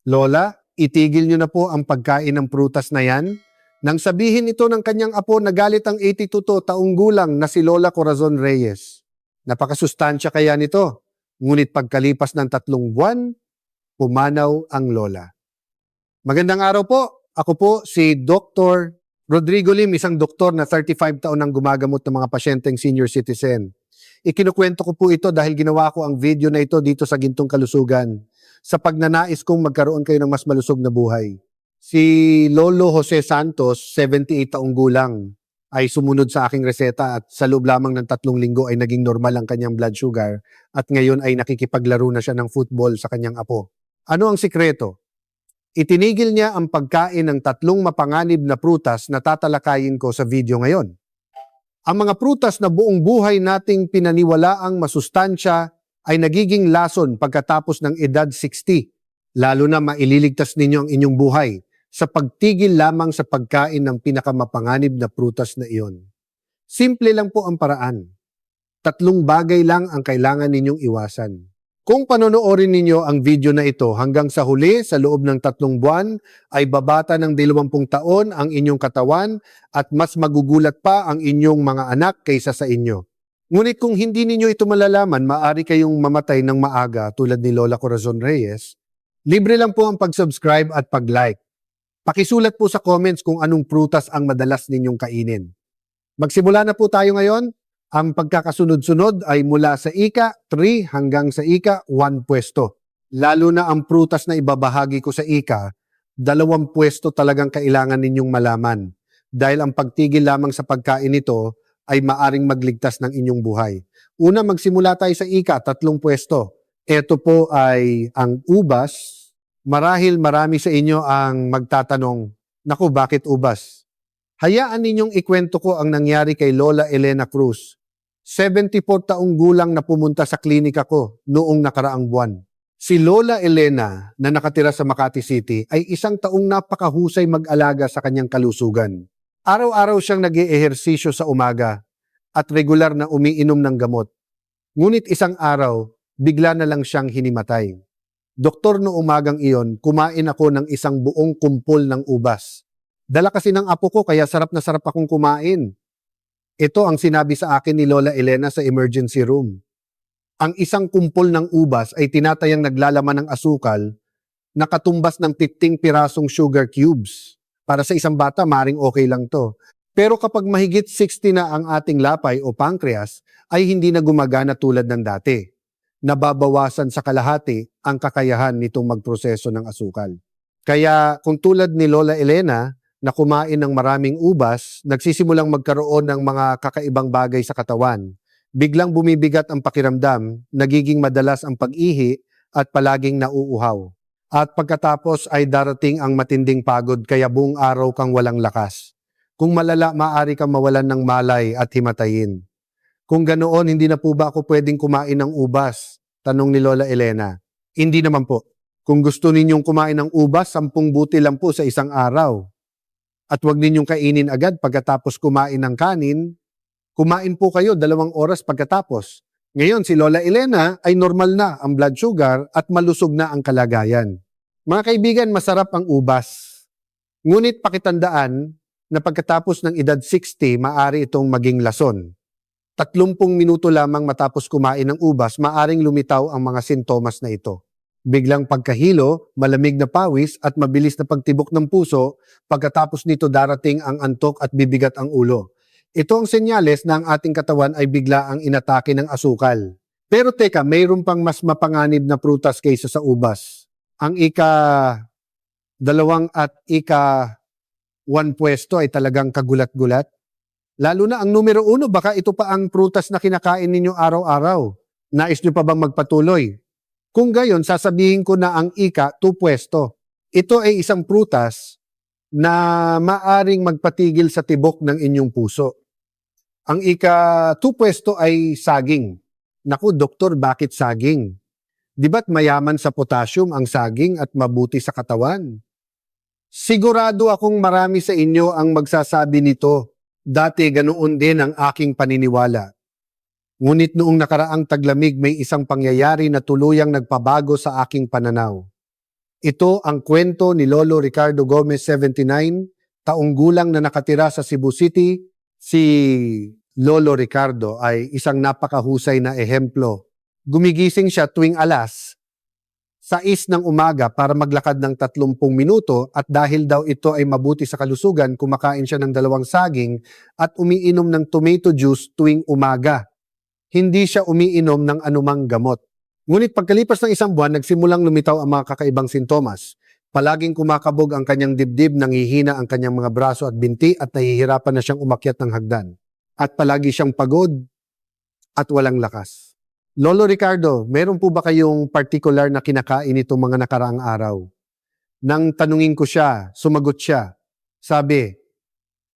Lola, itigil niyo na po ang pagkain ng prutas na yan. Nang sabihin ito ng kanyang apo, nagalit ang 82 taong gulang na si Lola Corazon Reyes. Napakasustansya kaya nito. Ngunit pagkalipas ng 3 buwan, pumanaw ang lola. Magandang araw po. Ako po si Dr. Rodrigo Lim, isang doktor na 35 taon nang gumagamot ng mga pasyenteng senior citizen. Ikinukwento ko po ito dahil ginawa ko ang video na ito dito sa Gintong Kalusugan sa pagnanais kong magkaroon kayo ng mas malusog na buhay. Si Lolo Jose Santos, 78 taong gulang, ay sumunod sa aking reseta at sa loob lamang ng 3 linggo ay naging normal ang kanyang blood sugar at ngayon ay nakikipaglaro na siya ng football sa kanyang apo. Ano ang sikreto? Itinigil niya ang pagkain ng 3 mapanganib na prutas na tatalakayin ko sa video ngayon. Ang mga prutas na buong buhay nating pinaniwalaang masustansya ay nagiging lason pagkatapos ng edad 60. Lalo na maililigtas ninyo ang inyong buhay sa pagtigil lamang sa pagkain ng pinakamapanganib na prutas na iyon. Simple lang po ang paraan. 3 bagay lang ang kailangan ninyong iwasan. Kung panonoorin ninyo ang video na ito hanggang sa huli sa loob ng 3 buwan, ay babata ng 20 taon ang inyong katawan at mas magugulat pa ang inyong mga anak kaysa sa inyo. Ngunit kung hindi ninyo ito malalaman, maaari kayong mamatay ng maaga tulad ni Lola Corazon Reyes. Libre lang po ang pag-subscribe at pag-like. Pakisulat po sa comments kung anong prutas ang madalas ninyong kainin. Magsimula na po tayo ngayon. Ang pagkakasunod-sunod ay mula sa ika 3 hanggang sa ika 1 pwesto. Lalo na ang prutas na ibabahagi ko sa ika, 2 pwesto talagang kailangan ninyong malaman. Dahil ang pagtigil lamang sa pagkain nito ay maaring magligtas ng inyong buhay. Una, magsimula tayo sa ika 3 pwesto. Ito po ay ang ubas. Marahil marami sa inyo ang magtatanong, naku, bakit ubas? Hayaan ninyong ikwento ko ang nangyari kay Lola Elena Cruz. 74 taong gulang na pumunta sa klinika ko noong nakaraang buwan. Si Lola Elena na nakatira sa Makati City ay isang taong napakahusay mag-alaga sa kanyang kalusugan. Araw-araw siyang nag-eehersisyo sa umaga at regular na umiinom ng gamot. Ngunit isang araw, bigla na lang siyang hinimatay. Doktor, no umagang iyon, kumain ako ng isang buong kumpol ng ubas. Dala kasi ng apo ko kaya sarap na sarap akong kumain. Ito ang sinabi sa akin ni Lola Elena sa emergency room. Ang isang kumpol ng ubas ay tinatayang naglalaman ng asukal na katumbas ng 15 pirasong sugar cubes. Para sa isang bata, maring okay lang to. Pero kapag mahigit 60 na ang ating lapay o pancreas, ay hindi na gumagana tulad ng dati. Nababawasan sa kalahati ang kakayahan nitong magproseso ng asukal. Kaya kung tulad ni Lola Elena na kumain ng maraming ubas, nagsisimulang magkaroon ng mga kakaibang bagay sa katawan. Biglang bumibigat ang pakiramdam, nagiging madalas ang pag-ihi at palaging nauuhaw. At pagkatapos ay darating ang matinding pagod kaya buong araw kang walang lakas. Kung malala, maaari kang mawalan ng malay at himatayin. Kung ganoon, hindi na po ba ako pwedeng kumain ng ubas? Tanong ni Lola Elena. Hindi naman po. Kung gusto ninyong kumain ng ubas, 10 buti lang po sa isang araw. At huwag ninyong kainin agad pagkatapos kumain ng kanin. Kumain po kayo 2 oras pagkatapos. Ngayon, si Lola Elena ay normal na ang blood sugar at malusog na ang kalagayan. Mga kaibigan, masarap ang ubas. Ngunit pakitandaan na pagkatapos ng edad 60, maaari itong maging lason. 30 minuto lamang matapos kumain ng ubas, maaring lumitaw ang mga sintomas na ito. Biglang pagkahilo, malamig na pawis at mabilis na pagtibok ng puso, pagkatapos nito darating ang antok at bibigat ang ulo. Ito ang senyales na ang ating katawan ay bigla ang inatake ng asukal. Pero teka, mayroon pang mas mapanganib na prutas kaysa sa ubas. Ang ika 2 at ika 1 pwesto ay talagang kagulat-gulat. Lalo na ang numero 1, baka ito pa ang prutas na kinakain ninyo araw-araw. Nais nyo pa bang magpatuloy? Kung gayon, sasabihin ko na ang ika 2 pwesto. Ito ay isang prutas na maaring magpatigil sa tibok ng inyong puso. Ang ika 2 pwesto ay saging. Naku, doktor, bakit saging? Di ba't mayaman sa potassium ang saging at mabuti sa katawan? Sigurado akong marami sa inyo ang magsasabi nito. Dati ganoon din ang aking paniniwala. Ngunit noong nakaraang taglamig may isang pangyayari na tuluyang nagpabago sa aking pananaw. Ito ang kwento ni Lolo Ricardo Gomez, 79, taong gulang na nakatira sa Cebu City. Si Lolo Ricardo ay isang napakahusay na ehemplo. Gumigising siya tuwing alas 6 ng umaga para maglakad ng 30 minuto at dahil daw ito ay mabuti sa kalusugan, kumakain siya ng 2 saging at umiinom ng tomato juice tuwing umaga. Hindi siya umiinom ng anumang gamot. Ngunit pagkalipas ng 1 buwan, nagsimulang lumitaw ang mga kakaibang sintomas. Palaging kumakabog ang kanyang dibdib, nanghihina ang kanyang mga braso at binti at nahihirapan na siyang umakyat ng hagdan. At palagi siyang pagod at walang lakas. Lolo Ricardo, meron po ba kayong particular na kinakain itong mga nakaraang araw? Nang tanungin ko siya, sumagot siya. Sabi,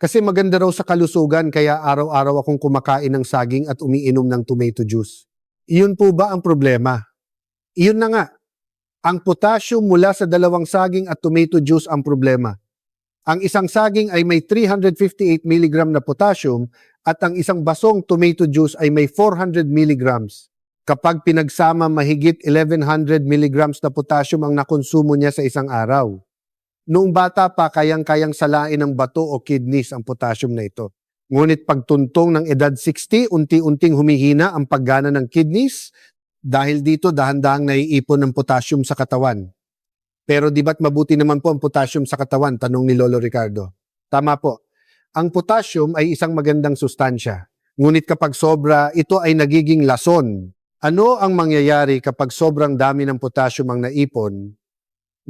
kasi maganda raw sa kalusugan kaya araw-araw akong kumakain ng saging at umiinom ng tomato juice. Iyon po ba ang problema? Iyon na nga. Ang potassium mula sa 2 saging at tomato juice ang problema. Ang isang saging ay may 358 mg na potassium at ang isang basong tomato juice ay may 400 mg. Kapag pinagsama, mahigit 1100 mg na potassium ang nakonsumo niya sa isang araw. Noong bata pa, kayang-kayang salain ng bato o kidneys ang potassium na ito. Ngunit pagtuntong ng edad 60, unti-unting humihina ang paggana ng kidneys dahil dito dahan-dahang naiipon ng potassium sa katawan. Pero di ba't mabuti naman po ang potassium sa katawan? Tanong ni Lolo Ricardo. Tama po. Ang potassium ay isang magandang sustansya. Ngunit kapag sobra, ito ay nagiging lason. Ano ang mangyayari kapag sobrang dami ng potassium ang naipon?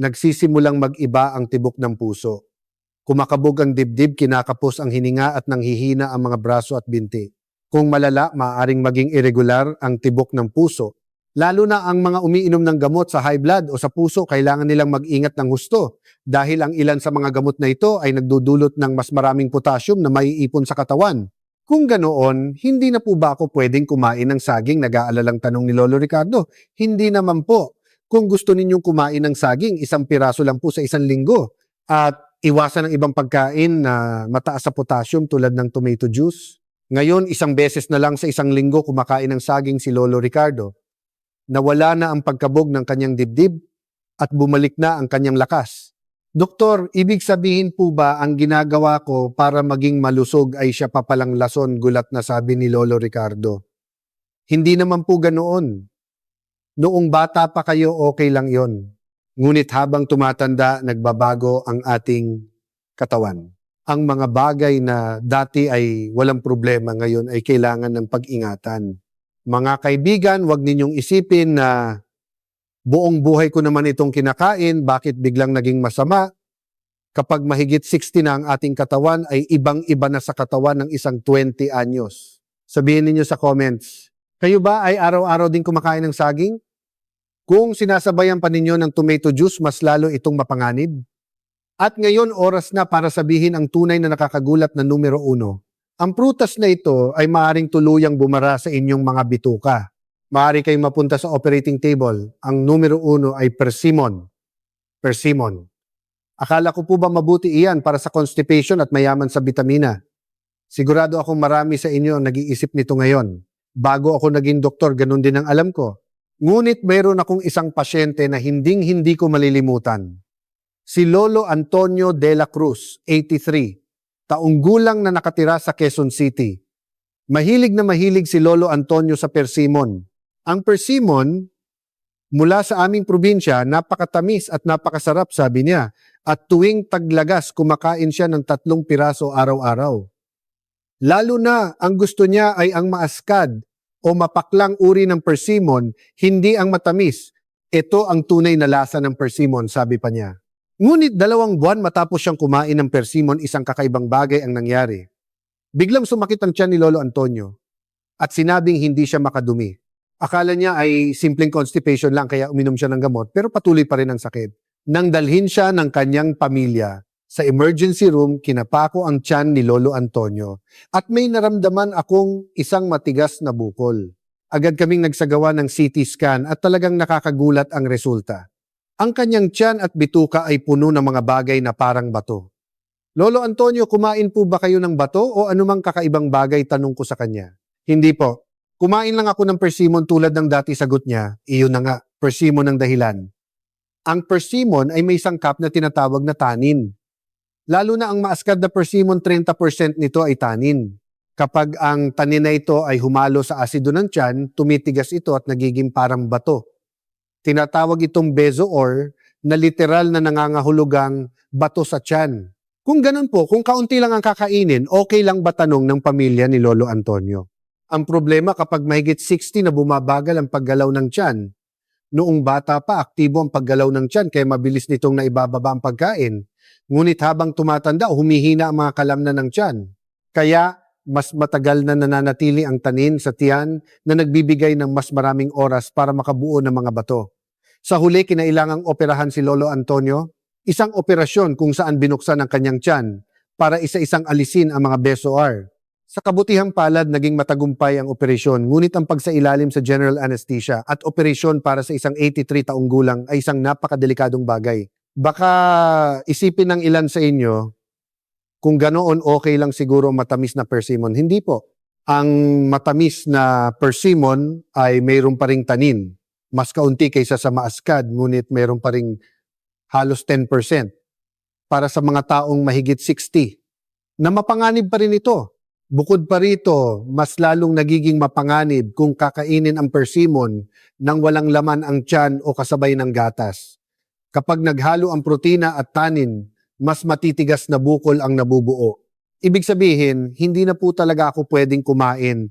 Nagsisimulang mag-iba ang tibok ng puso. Kumakabog ang dibdib, kinakapos ang hininga at nanghihina ang mga braso at binti. Kung malala, maaaring maging irregular ang tibok ng puso. Lalo na ang mga umiinom ng gamot sa high blood o sa puso, kailangan nilang mag-ingat ng husto dahil ang ilan sa mga gamot na ito ay nagdudulot ng mas maraming potassium na maiipon sa katawan. Kung ganoon, hindi na po ba ako pwedeng kumain ng saging? Nag-aalalang tanong ni Lolo Ricardo. Hindi naman po. Kung gusto ninyong kumain ng saging, 1 piraso lang po sa 1 linggo. At iwasan ang ibang pagkain na mataas sa potassium tulad ng tomato juice. Ngayon, 1 beses na lang sa 1 linggo kumakain ng saging si Lolo Ricardo. Nawala na ang pagkabog ng kanyang dibdib at bumalik na ang kanyang lakas. Doktor, ibig sabihin po ba ang ginagawa ko para maging malusog ay siya pa palang lason, gulat na sabi ni Lolo Ricardo. Hindi naman po ganoon. Noong bata pa kayo, okay lang yon. Ngunit habang tumatanda, nagbabago ang ating katawan. Ang mga bagay na dati ay walang problema, ngayon ay kailangan ng pag-ingatan. Mga kaibigan, huwag ninyong isipin na buong buhay ko naman itong kinakain, bakit biglang naging masama? Kapag mahigit 60 na ang ating katawan, ay ibang-iba na sa katawan ng isang 20 anyos. Sabihin ninyo sa comments, kayo ba ay araw-araw din kumakain ng saging? Kung sinasabayan pa ninyo ng tomato juice, mas lalo itong mapanganib. At ngayon, oras na para sabihin ang tunay na nakakagulat na numero 1. Ang prutas na ito ay maaaring tuluyang bumara sa inyong mga bituka. Maaari kayong mapunta sa operating table. Ang numero 1 ay persimmon. Persimmon. Akala ko po ba mabuti iyan para sa constipation at mayaman sa bitamina? Sigurado akong marami sa inyo ang nag-iisip nito ngayon. Bago ako naging doktor, ganun din ang alam ko. Ngunit mayroon akong isang pasyente na hinding-hindi ko malilimutan. Si Lolo Antonio de la Cruz, 83, taong gulang na nakatira sa Quezon City. Mahilig na mahilig si Lolo Antonio sa persimmon. Ang persimmon, mula sa aming probinsya, napakatamis at napakasarap, sabi niya. At tuwing taglagas, kumakain siya ng 3 piraso araw-araw. Lalo na, ang gusto niya ay ang maaskad o mapaklang uri ng persimmon, hindi ang matamis. Ito ang tunay na lasa ng persimmon, sabi pa niya. Ngunit 2 buwan matapos siyang kumain ng persimmon, isang kakaibang bagay ang nangyari. Biglang sumakit ang tiyan ni Lolo Antonio at sinabing hindi siya makadumi. Akala niya ay simpleng constipation lang kaya uminom siya ng gamot pero patuloy pa rin ang sakit. Nang dalhin siya ng kanyang pamilya sa emergency room, kinapako ang tiyan ni Lolo Antonio at may naramdaman akong isang matigas na bukol. Agad kaming nagsagawa ng CT scan at talagang nakakagulat ang resulta. Ang kanyang tiyan at bituka ay puno ng mga bagay na parang bato. Lolo Antonio, kumain po ba kayo ng bato o anumang kakaibang bagay? Tanong ko sa kanya. Hindi po. Kumain lang ako ng persimmon tulad ng dati, sagot niya. Iyon na nga, persimmon ang dahilan. Ang persimmon ay may sangkap na tinatawag na tannin. Lalo na ang maaskad na persimmon, 30% nito ay tannin. Kapag ang tanin na ito ay humalo sa asido ng tiyan, tumitigas ito at nagiging parang bato. Tinatawag itong bezoar na literal na nangangahulugang bato sa tiyan. Kung ganun po, kung kaunti lang ang kakainin, okay lang ba tanong ng pamilya ni Lolo Antonio? Ang problema kapag mahigit 60 na bumabagal ang paggalaw ng tiyan. Noong bata pa, aktibo ang paggalaw ng tiyan kaya mabilis nitong naibababa ang pagkain. Ngunit habang tumatanda, humihina ang mga kalamnan ng tiyan. Kaya mas matagal na nananatili ang tanin sa tiyan na nagbibigay ng mas maraming oras para makabuo ng mga bato. Sa huli, kinailangang operahan si Lolo Antonio, isang operasyon kung saan binuksan ang kanyang tiyan para isa-isang alisin ang mga bezoar. Sa kabutihang palad, naging matagumpay ang operasyon, ngunit ang pagsailalim sa general anesthesia at operasyon para sa isang 83 taong gulang ay isang napakadelikadong bagay. Baka isipin ng ilan sa inyo, kung ganoon okay lang siguro matamis na persimmon. Hindi po. Ang matamis na persimmon ay mayroon pa ring tanin. Mas kaunti kaysa sa maaskad, ngunit mayroon pa ring halos 10%. Para sa mga taong mahigit 60, na mapanganib pa rin ito. Bukod pa rito, mas lalong nagiging mapanganib kung kakainin ang persimmon nang walang laman ang tiyan o kasabay ng gatas. Kapag naghalo ang protina at tanin, mas matitigas na bukol ang nabubuo. Ibig sabihin, hindi na po talaga ako pwedeng kumain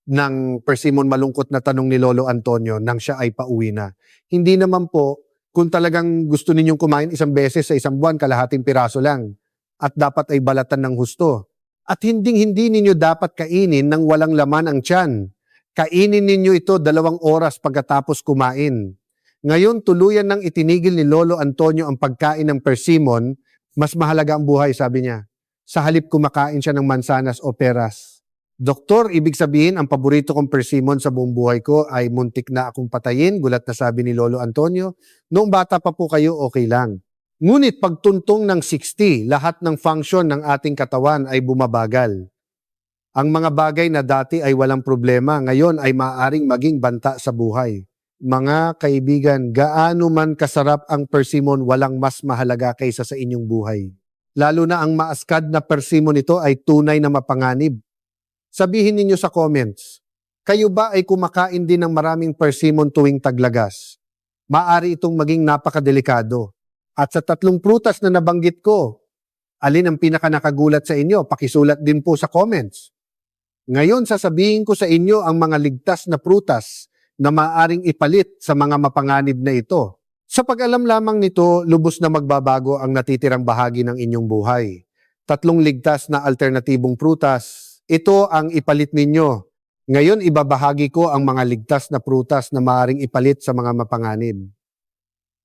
ng persimmon, malungkot na tanong ni Lolo Antonio nang siya ay pauwi na. Hindi naman po, kung talagang gusto ninyong kumain isang beses sa isang buwan, kalahating piraso lang. At dapat ay balatan ng husto. At hindi ninyo dapat kainin nang walang laman ang tiyan. Kainin ninyo ito 2 oras pagkatapos kumain. Ngayon, tuluyan nang itinigil ni Lolo Antonio ang pagkain ng persimmon, mas mahalaga ang buhay, sabi niya. Sa halip kumakain siya ng mansanas o peras. Doktor, ibig sabihin ang paborito kong persimmon sa buong buhay ko ay muntik na akong patayin, gulat na sabi ni Lolo Antonio. Noong bata pa po kayo, okay lang. Ngunit pagtuntong ng 60, lahat ng function ng ating katawan ay bumabagal. Ang mga bagay na dati ay walang problema, ngayon ay maaaring maging banta sa buhay. Mga kaibigan, gaano man kasarap ang persimmon, walang mas mahalaga kaysa sa inyong buhay. Lalo na ang maaskad na persimmon nito ay tunay na mapanganib. Sabihin ninyo sa comments, kayo ba ay kumakain din ng maraming persimmon tuwing taglagas? Maaari itong maging napakadelikado. At sa 3 prutas na nabanggit ko, alin ang pinakanakagulat sa inyo? Pakisulat din po sa comments. Ngayon, sasabihin ko sa inyo ang mga ligtas na prutas na maaaring ipalit sa mga mapanganib na ito. Sa pag-alam lamang nito, lubos na magbabago ang natitirang bahagi ng inyong buhay. 3 ligtas na alternatibong prutas, ito ang ipalit ninyo. Ngayon, ibabahagi ko ang mga ligtas na prutas na maaaring ipalit sa mga mapanganib.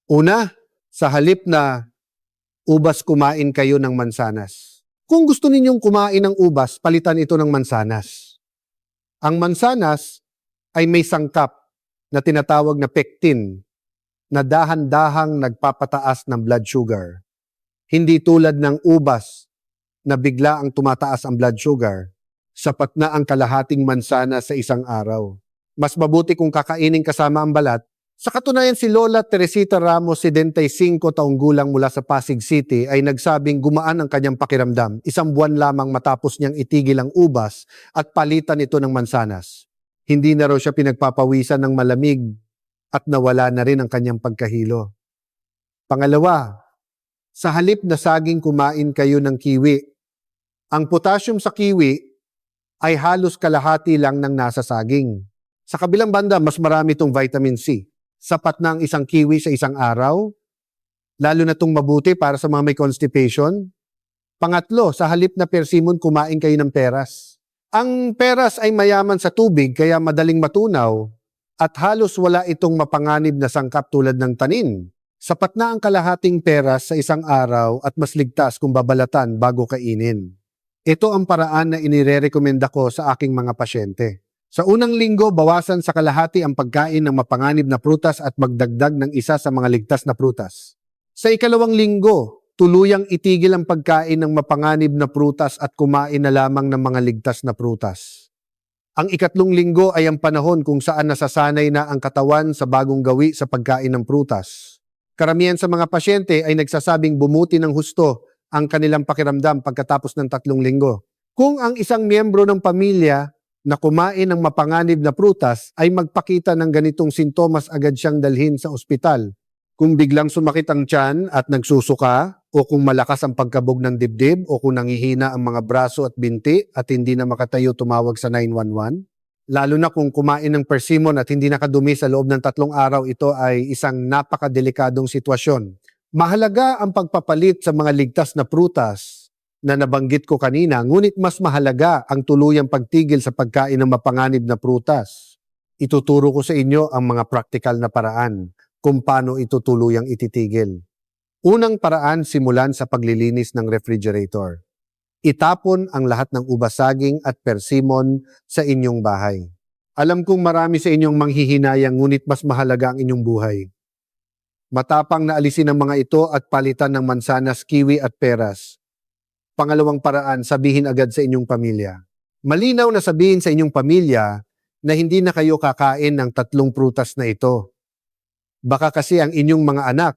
Una, sa halip na ubas, kumain kayo ng mansanas. Kung gusto ninyong kumain ng ubas, palitan ito ng mansanas. Ang mansanas ay may sangkap na tinatawag na pectin na dahan-dahang nagpapataas ng blood sugar. Hindi tulad ng ubas na bigla ang tumataas ang blood sugar. Sapat na ang kalahating mansanas sa isang araw. Mas mabuti kung kakainin kasama ang balat. Sa katunayan, si Lola Teresita Ramos, 75 taong gulang mula sa Pasig City, ay nagsabing gumaan ang kanyang pakiramdam 1 buwan lamang matapos niyang itigil ang ubas at palitan ito ng mansanas. Hindi na raw siya pinagpapawisan ng malamig at nawala na rin ang kanyang pagkahilo. Pangalawa, sa halip na saging, kumain kayo ng kiwi. Ang potassium sa kiwi ay halos kalahati lang ng nasa saging. Sa kabilang banda, mas marami itong vitamin C. Sapat na ang isang kiwi sa isang araw, lalo na itong mabuti para sa mga may constipation. Pangatlo, sa halip na persimmon, kumain kayo ng peras. Ang peras ay mayaman sa tubig kaya madaling matunaw at halos wala itong mapanganib na sangkap tulad ng tanin. Sapat na ang kalahating peras sa isang araw at mas ligtas kung babalatan bago kainin. Ito ang paraan na inirerekomenda ko sa aking mga pasyente. Sa unang linggo, bawasan sa kalahati ang pagkain ng mapanganib na prutas at magdagdag ng isa sa mga ligtas na prutas. Sa ikalawang linggo, tuluyang itigil ang pagkain ng mapanganib na prutas at kumain na lamang ng mga ligtas na prutas. Ang ikatlong linggo ay ang panahon kung saan nasasanay na ang katawan sa bagong gawi sa pagkain ng prutas. Karamihan sa mga pasyente ay nagsasabing bumuti ng husto ang kanilang pakiramdam pagkatapos ng 3 linggo. Kung ang isang miyembro ng pamilya na kumain ng mapanganib na prutas ay magpakita ng ganitong sintomas, agad siyang dalhin sa ospital. Kung biglang sumakit ang tiyan at nagsusuka, o kung malakas ang pagkabog ng dibdib, o kung nangihina ang mga braso at binti at hindi na makatayo, tumawag sa 911. Lalo na kung kumain ng persimmon at hindi nakadumi sa loob ng 3 araw, ito ay isang napakadelikadong sitwasyon. Mahalaga ang pagpapalit sa mga ligtas na prutas na nabanggit ko kanina, ngunit mas mahalaga ang tuluyang pagtigil sa pagkain ng mapanganib na prutas. Ituturo ko sa inyo ang mga praktikal na paraan kung paano ito tuluyang ititigil. Unang paraan, simulan sa paglilinis ng refrigerator. Itapon ang lahat ng ubas, saging at persimmon sa inyong bahay. Alam kong marami sa inyong manghihinayang, ngunit mas mahalaga ang inyong buhay. Matapang na alisin ang mga ito at palitan ng mansanas, kiwi at peras. Pangalawang paraan, sabihin agad sa inyong pamilya. Malinaw na sabihin sa inyong pamilya na hindi na kayo kakain ng 3 prutas na ito. Baka kasi ang inyong mga anak,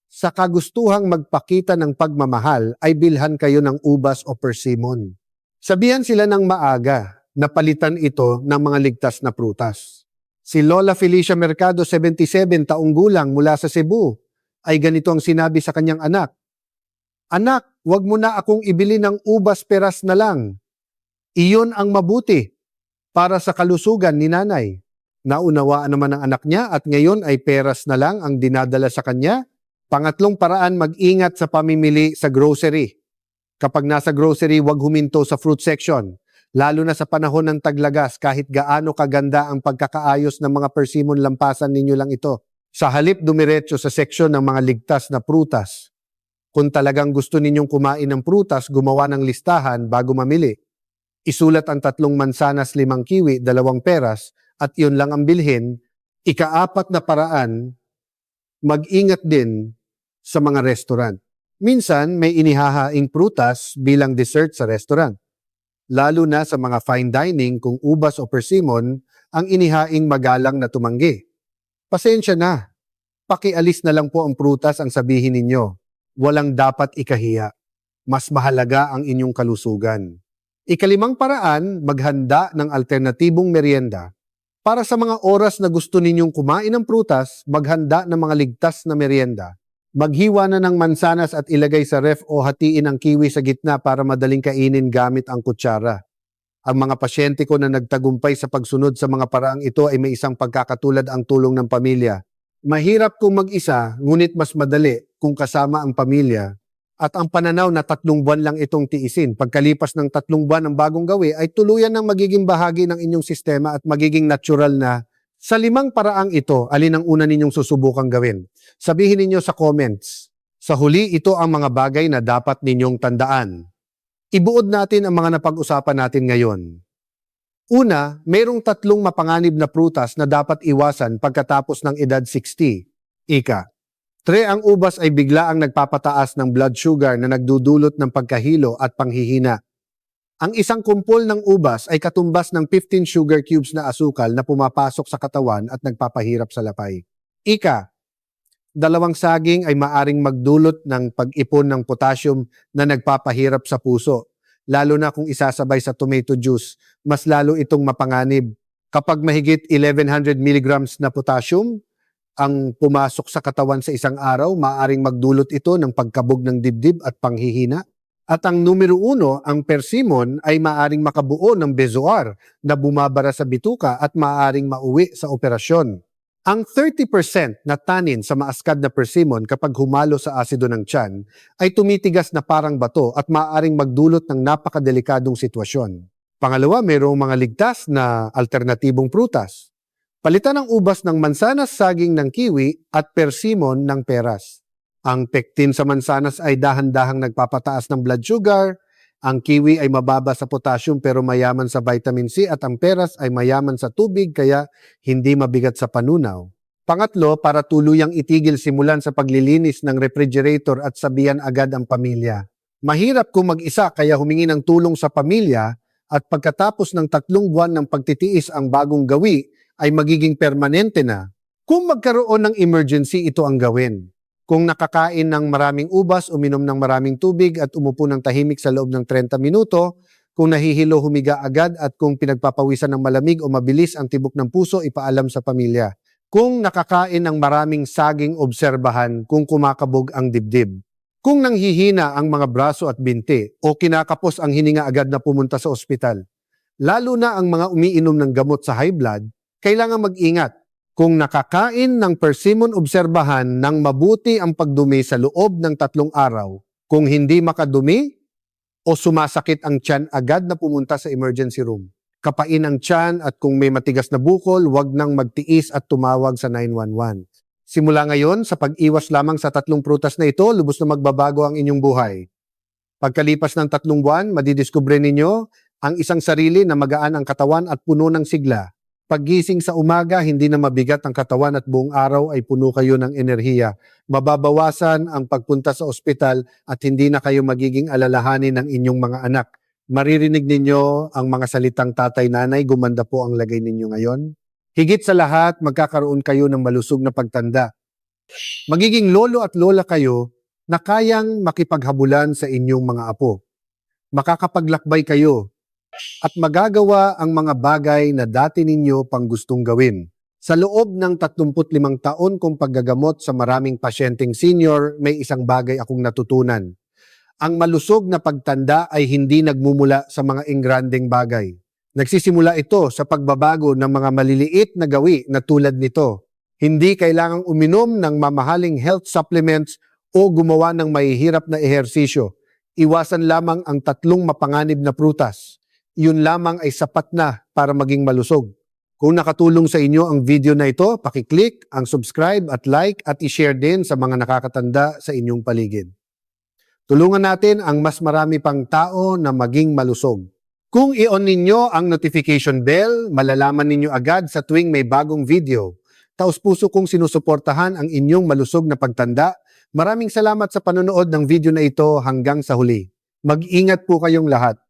sa kagustuhang magpakita ng pagmamahal, ay bilhan kayo ng ubas o persimmon. Sabihan sila ng maaga na palitan ito ng mga ligtas na prutas. Si Lola Felicia Mercado, 77 taong gulang mula sa Cebu, ay ganito ang sinabi sa kanyang anak. Anak, wag mo na akong ibili ng ubas, peras na lang. Iyon ang mabuti para sa kalusugan ni nanay. Naunawaan naman ng anak niya at ngayon ay peras na lang ang dinadala sa kanya. Pangatlong paraan, mag-ingat sa pamimili sa grocery. Kapag nasa grocery, wag huminto sa fruit section. Lalo na sa panahon ng taglagas, kahit gaano kaganda ang pagkakaayos ng mga persimmon, lampasan ninyo lang ito. Sa halip, dumiretso sa seksyon ng mga ligtas na prutas. Kung talagang gusto ninyong kumain ng prutas, gumawa ng listahan bago mamili. Isulat ang 3 mansanas, 5 kiwi, 2 peras, at iyon lang ang bilhin. Ika-4 na paraan, mag-ingat din sa mga restaurant. Minsan, may inihahaing prutas bilang dessert sa restaurant. Lalo na sa mga fine dining, kung ubas o persimmon ang inihaing, magalang na tumanggi. Pasensya na. Pakialis na lang po ang prutas ang sabihin ninyo. Walang dapat ikahiya. Mas mahalaga ang inyong kalusugan. Ika-5 paraan, maghanda ng alternatibong merienda. Para sa mga oras na gusto ninyong kumain ng prutas, maghanda ng mga ligtas na merienda. Maghiwa na ng mansanas at ilagay sa ref o hatiin ang kiwi sa gitna para madaling kainin gamit ang kutsara. Ang mga pasyente ko na nagtagumpay sa pagsunod sa mga paraang ito ay may isang pagkakatulad, ang tulong ng pamilya. Mahirap kung mag-isa, ngunit mas madali kung kasama ang pamilya. At ang pananaw na 3 buwan lang itong tiisin, pagkalipas ng 3 buwan ng bagong gawi, ay tuluyan ng magiging bahagi ng inyong sistema at magiging natural na. Sa 5 paraang ito, alin ang una ninyong susubukang gawin? Sabihin ninyo sa comments. Sa huli, ito ang mga bagay na dapat ninyong tandaan. Ibuod natin ang mga napag-usapan natin ngayon. Una, mayroong 3 mapanganib na prutas na dapat iwasan pagkatapos ng edad 60. Ika. 3, ang ubas ay bigla ang nagpapataas ng blood sugar na nagdudulot ng pagkahilo at panghihina. Ang isang kumpol ng ubas ay katumbas ng 15 sugar cubes na asukal na pumapasok sa katawan at nagpapahirap sa lapay. Ika. 2, saging ay maaring magdulot ng pag-ipon ng potassium na nagpapahirap sa puso. Lalo na kung isasabay sa tomato juice, mas lalo itong mapanganib. Kapag mahigit 1100 milligrams na potassium ang pumasok sa katawan sa isang araw, maaring magdulot ito ng pagkabog ng dibdib at panghihina. At ang numero 1, ang persimmon, ay maaring makabuo ng bezoar na bumabara sa bituka at maaring mauwi sa operasyon. Ang 30% na tannin sa maaskad na persimmon kapag humalo sa asido ng tiyan ay tumitigas na parang bato at maaring magdulot ng napakadelikadong sitwasyon. Pangalawa, mayroong mga ligtas na alternatibong prutas. Palitan ang ubas ng mansanas, saging ng kiwi at persimmon ng peras. Ang pectin sa mansanas ay dahan-dahang nagpapataas ng blood sugar, ang kiwi ay mababa sa potassium pero mayaman sa vitamin C at ang peras ay mayaman sa tubig kaya hindi mabigat sa panunaw. Pangatlo, para tuluyang itigil, simulan sa paglilinis ng refrigerator at sabihan agad ang pamilya. Mahirap kung mag-isa kaya humingi ng tulong sa pamilya at pagkatapos ng 3 buwan ng pagtitiis, ang bagong gawi ay magiging permanente na. Kung magkaroon ng emergency, ito ang gawin. Kung nakakain ng maraming ubas, uminom ng maraming tubig at umupo ng tahimik sa loob ng 30 minuto, kung nahihilo, humiga agad at kung pinagpapawisan ng malamig o mabilis ang tibok ng puso, ipaalam sa pamilya. Kung nakakain ng maraming saging, obserbahan kung kumakabog ang dibdib. Kung nanghihina ang mga braso at binti o kinakapos ang hininga, agad na pumunta sa ospital. Lalo na ang mga umiinom ng gamot sa high blood, kailangan mag-ingat. Kung nakakain ng persimmon, obserbahan ng mabuti ang pagdumi sa loob ng 3 araw. Kung hindi makadumi o sumasakit ang tiyan, agad na pumunta sa emergency room. Kapain ang tiyan at kung may matigas na bukol, huwag nang magtiis at tumawag sa 911. Simula ngayon, sa pag-iwas lamang sa 3 prutas na ito, lubos na magbabago ang inyong buhay. Pagkalipas ng 3 buwan, madidiskubre ninyo ang isang sarili na magaan ang katawan at puno ng sigla. Paggising sa umaga, hindi na mabigat ang katawan at buong araw ay puno kayo ng enerhiya. Mababawasan ang pagpunta sa ospital at hindi na kayo magiging alalahanin ng inyong mga anak. Maririnig ninyo ang mga salitang tatay-nanay, gumanda po ang lagay ninyo ngayon. Higit sa lahat, magkakaroon kayo ng malusog na pagtanda. Magiging lolo at lola kayo na kayang makipaghabulan sa inyong mga apo. Makakapaglakbay kayo at magagawa ang mga bagay na dati ninyo pang gustong gawin. Sa loob ng 35 taon kong paggagamot sa maraming pasyenteng senior, may isang bagay akong natutunan. Ang malusog na pagtanda ay hindi nagmumula sa mga ingrandeng bagay. Nagsisimula ito sa pagbabago ng mga maliliit na gawi na tulad nito. Hindi kailangang uminom ng mamahaling health supplements o gumawa ng mahihirap na ehersisyo. Iwasan lamang ang 3 mapanganib na prutas. Yun lamang ay sapat na para maging malusog. Kung nakatulong sa inyo ang video na ito, pakiclick ang subscribe at like at i-share din sa mga nakakatanda sa inyong paligid. Tulungan natin ang mas marami pang tao na maging malusog. Kung i-on ninyo ang notification bell, malalaman ninyo agad sa tuwing may bagong video. Taos-puso kong sinusuportahan ang inyong malusog na pagtanda. Maraming salamat sa panonood ng video na ito hanggang sa huli. Mag-ingat po kayong lahat.